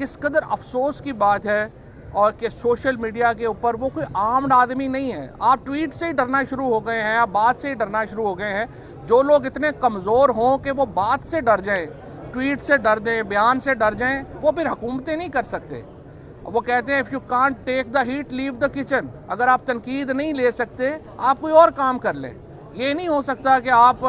किस कदर अफसोस की बात है और कि सोशल मीडिया के ऊपर वो कोई आम आदमी नहीं है। आप ट्वीट से ही डरना शुरू हो गए हैं, आप बात से ही डरना शुरू हो गए हैं। जो लोग इतने कमज़ोर हों कि वो बात से डर जाएं, ट्वीट से डर दें, बयान से डर जाएं, वो फिर हुकूमतें नहीं कर सकते। वो कहते हैं if you can't take the heat leave the kitchen. अगर आप तनकीद नहीं ले सकते, आप कोई और काम कर लें। ये नहीं हो सकता कि आप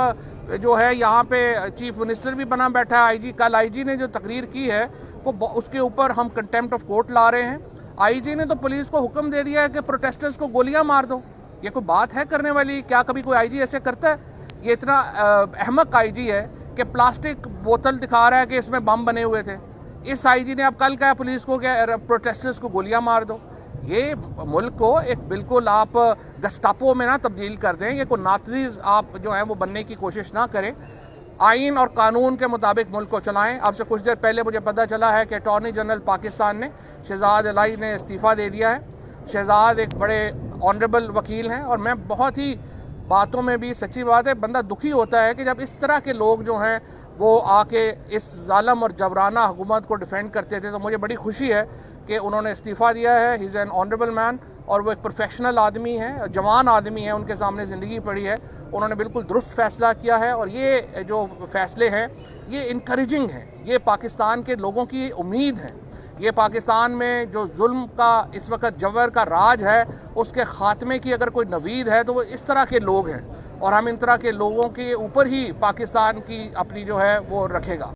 जो है यहाँ पे चीफ मिनिस्टर भी बना बैठा है, आईजी। कल आईजी ने जो तकरीर की है वो उसके ऊपर हम कंटेम्प्ट ऑफ कोर्ट ला रहे हैं। आईजी ने तो पुलिस को हुक्म दे दिया है कि प्रोटेस्टर्स को गोलियां मार दो। ये कोई बात है करने वाली? क्या कभी कोई आईजी ऐसे करता है? ये इतना अहमक आईजी है कि प्लास्टिक बोतल दिखा रहा है कि इसमें बम बने हुए थे। इस आईजी ने अब कल कहा पुलिस को कि प्रोटेस्टर्स को गोलियां मार दो। ये मुल्क को एक बिल्कुल आप गस्टापो में ना तब्दील कर दें। ये कोई नाज़ीज़ आप जो है वो बनने की कोशिश ना करें। आइन और कानून के मुताबिक मुल्क को चलाएं। आपसे कुछ देर पहले मुझे पता चला है कि अटॉर्नी जनरल पाकिस्तान ने शहजाद अलाई ने इस्तीफ़ा दे दिया है। शहजाद एक बड़े ऑनरेबल वकील हैं और मैं बहुत ही बातों में भी सच्ची बात है, बंदा दुखी होता है कि जब इस तरह के लोग जो हैं वो आके इस जालम और जबराना हुकूमत को डिफेंड करते थे। तो मुझे बड़ी खुशी है कि उन्होंने इस्तीफ़ा दिया है। He is an honourable man और वो एक प्रोफेशनल आदमी है, जवान आदमी है, उनके सामने ज़िंदगी पड़ी है। उन्होंने बिल्कुल दुरुस्त फ़ैसला किया है और ये जो फ़ैसले हैं ये इनकरेजिंग हैं। ये पाकिस्तान के लोगों की उम्मीद है। ये पाकिस्तान में जो जुल्म का इस वक्त जबर का राज है उसके ख़ात्मे की अगर कोई नवीद है तो वो इस तरह के लोग हैं और हम इन तरह के लोगों के ऊपर ही पाकिस्तान की अपनी जो है वो रखेगा।